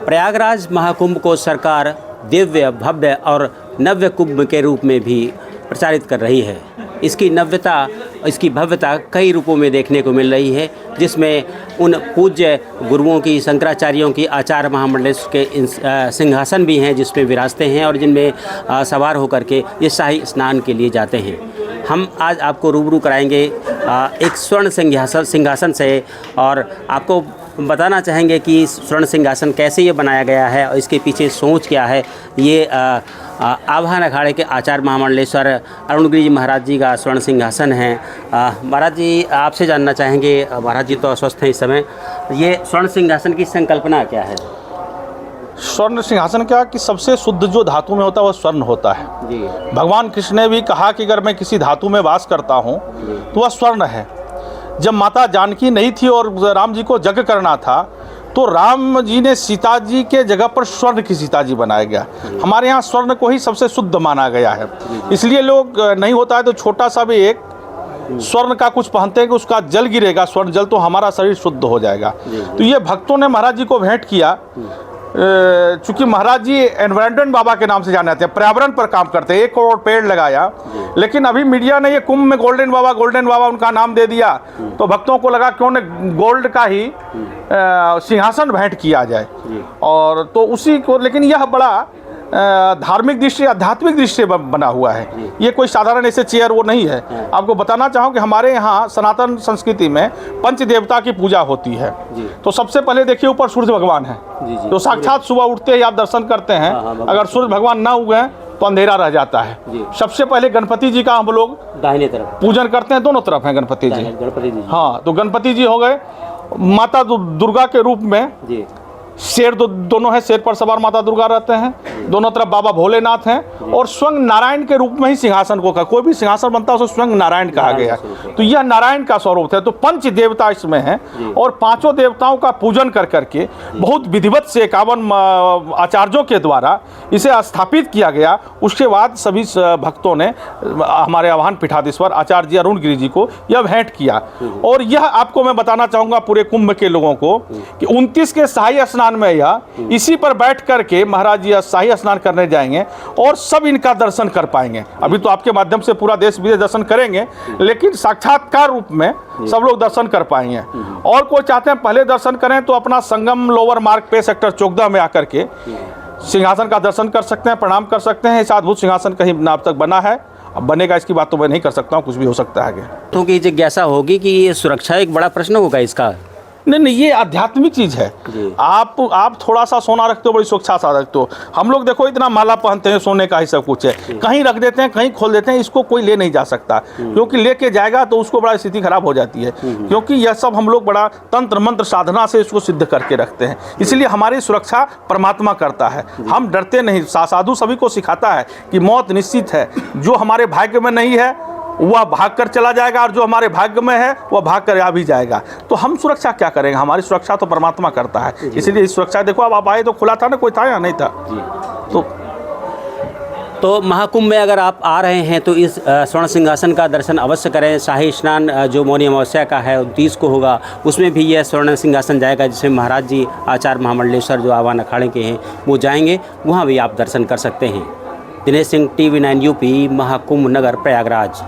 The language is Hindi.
प्रयागराज महाकुंभ को सरकार दिव्य, भव्य और नव्य कुंभ के रूप में भी प्रचारित कर रही है। इसकी नव्यता, इसकी भव्यता कई रूपों में देखने को मिल रही है, जिसमें उन पूज्य गुरुओं की, शंकराचार्यों की, आचार्य महामंडलेश्वर के सिंहासन भी हैं जिसमें विराजते हैं और जिनमें सवार होकर के ये शाही स्नान के लिए जाते हैं। हम आज आपको रूबरू कराएंगे एक स्वर्ण सिंहासन से और आपको बताना चाहेंगे कि स्वर्ण सिंहासन कैसे ये बनाया गया है और इसके पीछे सोच क्या है। ये आवाहन अखाड़े के आचार्य महामंडलेश्वर अरुणगिरी जी महाराज जी का स्वर्ण सिंहासन है। महाराज जी, आपसे जानना चाहेंगे, महाराज जी तो अस्वस्थ हैं इस समय, ये स्वर्ण सिंहासन की संकल्पना क्या है? स्वर्ण सिंहासन क्या कि सबसे शुद्ध जो धातु में होता है वह स्वर्ण होता है जी। भगवान कृष्ण ने भी कहा कि अगर मैं किसी धातु में वास करता हूँ तो वह स्वर्ण है। जब माता जानकी नहीं थी और राम जी को यज्ञ करना था तो राम जी ने सीता जी के जगह पर स्वर्ण की सीता जी बनाया गया। हमारे यहाँ स्वर्ण को ही सबसे शुद्ध माना गया है, इसलिए लोग नहीं होता है तो छोटा सा भी एक स्वर्ण का कुछ पहनते हैं कि उसका जल गिरेगा, स्वर्ण जल, तो हमारा शरीर शुद्ध हो जाएगा। तो ये भक्तों ने महाराज जी को भेंट किया। चूंकि महाराज जी एनवायरनमेंट बाबा के नाम से जाने जाते हैं, पर्यावरण पर काम करते हैं, 1 करोड़ पेड़ लगाया, लेकिन अभी मीडिया ने ये कुंभ में गोल्डन बाबा उनका नाम दे दिया, तो भक्तों को लगा क्यों न गोल्ड का ही सिंहासन भेंट किया जाए। और तो उसी को, लेकिन यह बड़ा धार्मिक दृष्टि, आध्यात्मिक दृष्टि बना हुआ है, ये कोई साधारण ऐसे चेयर वो नहीं है। आपको बताना चाहूँ कि हमारे यहाँ सनातन संस्कृति में पंच देवता की पूजा होती है। तो सबसे पहले देखिए ऊपर सूर्य भगवान है, तो साक्षात सुबह उठते ही आप दर्शन करते हैं, अगर सूर्य भगवान ना उगे तो अंधेरा रह जाता है। सबसे पहले गणपति जी का हम लोग दाहिने तरफ पूजन करते हैं, दोनों तरफ हैं गणपति जी। हाँ, तो गणपति जी हो गए। माता दुर्गा के रूप में शेर दोनों है, शेर पर सवार माता दुर्गा रहते हैं, दोनों तरफ बाबा भोलेनाथ हैं, और स्वयं नारायण के रूप में ही सिंहासन को कहा, कोई भी सिंहासन बनता है उसे स्वयं नारायण कहा गया, तो यह नारायण का स्वरूप है। तो पंच देवता इसमें हैं और पांचों देवताओं का पूजन कर करके बहुत विधिवत से 51 आचार्यों के द्वारा इसे स्थापित किया गया। उसके बाद सभी भक्तों ने हमारे आवाहन पीठाधीश्वर आचार्य जी अरुणगिरी जी को यह भेंट किया। और यह आपको मैं बताना चाहूँगा पूरे कुंभ के लोगों को कि 29 के शाही स्नान में या इसी पर बैठ करके महाराज जी शाही स्नान करने जाएंगे और सब इनका दर्शन कर पाएंगे। अभी तो आपके माध्यम से पूरा देश विदेश दर्शन करेंगे, लेकिन साक्षात्कार रूप में सब लोग दर्शन कर पाएंगे। और कोई चाहते हैं पहले दर्शन करें तो अपना संगम लोअर मार्ग पे सेक्टर 14 में आकर के सिंहासन का दर्शन कर सकते हैं, प्रणाम कर सकते हैं। इस अद्भुत सिंहासन कहीं ना अब तक बना है, अब बनेगा इसकी बात तो मैं नहीं कर सकता हूँ, कुछ भी हो सकता है आगे। तो की जिज्ञासा होगी कि ये सुरक्षा एक बड़ा प्रश्न होगा इसका? नहीं, ये आध्यात्मिक चीज़ है। आप थोड़ा सा सोना रखते हो, बड़ी सुरक्षा सा रखते हो। हम लोग देखो इतना माला पहनते हैं, सोने का ही सब कुछ है, कहीं रख देते हैं, कहीं खोल देते हैं, इसको कोई ले नहीं जा सकता, क्योंकि लेके जाएगा तो उसको बड़ा स्थिति खराब हो जाती है, क्योंकि यह सब हम लोग बड़ा तंत्र मंत्र साधना से इसको सिद्ध करके रखते हैं। इसलिए हमारी सुरक्षा परमात्मा करता है, हम डरते नहीं। साधु सभी को सिखाता है कि मौत निश्चित है, जो हमारे भाग्य में नहीं है वह भाग कर चला जाएगा और जो हमारे भाग्य में है वह भाग कर आ भी जाएगा। तो हम सुरक्षा क्या करेंगे? हमारी सुरक्षा तो परमात्मा करता है। इसीलिए इस सुरक्षा, देखो अब आप आए तो खुला था ना, कोई था या नहीं था? तो महाकुंभ में अगर आप आ रहे हैं तो इस स्वर्ण सिंहासन का दर्शन अवश्य करें। शाही स्नान जो मौनी अमावस्या का है 29 को होगा, उसमें भी यह स्वर्ण सिंहासन जाएगा, जिसमें महाराज जी आचार्य महामंडलेश्वर जो आवाहन अखाड़े के हैं वो जाएंगे, वहाँ भी आप दर्शन कर सकते हैं। दिनेश सिंह, TV9 UP, महाकुंभ नगर प्रयागराज।